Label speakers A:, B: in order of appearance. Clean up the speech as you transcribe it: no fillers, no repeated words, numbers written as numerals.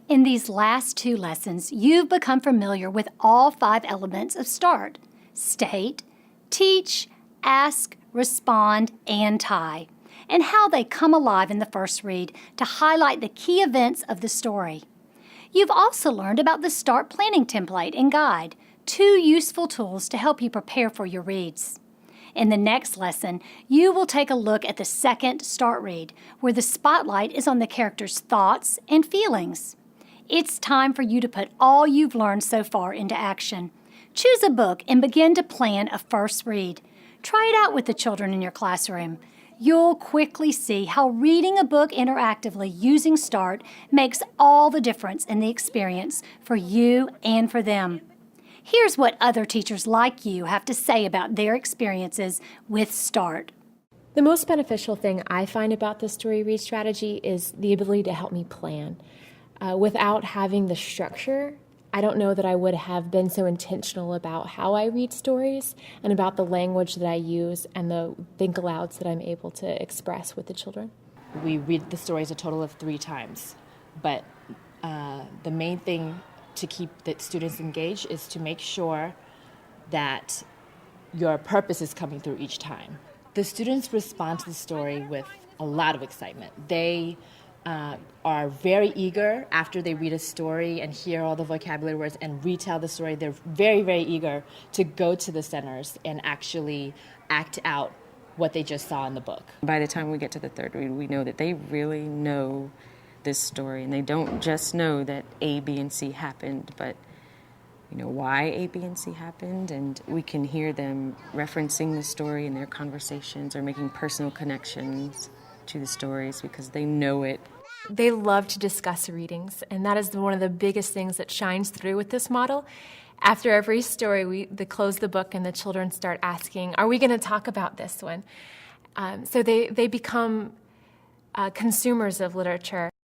A: In these last 2 lessons, you've become familiar with all 5 elements of START: state, teach, ask, respond, and tie, and how they come alive in the first read to highlight the key events of the story. You've also learned about the START planning template and guide, 2 useful tools to help you prepare for your reads. In the next lesson, you will take a look at the second START read, where the spotlight is on the character's thoughts and feelings. It's time for you to put all you've learned so far into action. Choose a book and begin to plan a first read. Try it out with the children in your classroom. You'll quickly see how reading a book interactively using START makes all the difference in the experience for you and for them. Here's what other teachers like you have to say about their experiences with START.
B: The most beneficial thing I find about the story read strategy is the ability to help me plan. Without having the structure, I don't know that I would have been so intentional about how I read stories and about the language that I use and the think alouds that I'm able to express with the children.
C: We read the stories a total of 3 times, but the main thing to keep the students engaged is to make sure that your purpose is coming through each time. The students respond to the story with a lot of excitement. They are very eager after they read a story and hear all the vocabulary words and retell the story. They're very, very eager to go to the centers and actually act out what they just saw in the book.
D: By the time we get to the 3rd read, we know that they really know this story, and they don't just know that A, B, and C happened, but why A, B, and C happened, and we can hear them referencing the story in their conversations or making personal connections to the stories because they know it.
B: They love to discuss readings, and that is one of the biggest things that shines through with this model. After every story, they close the book and the children start asking, are we going to talk about this one? So they become consumers of literature.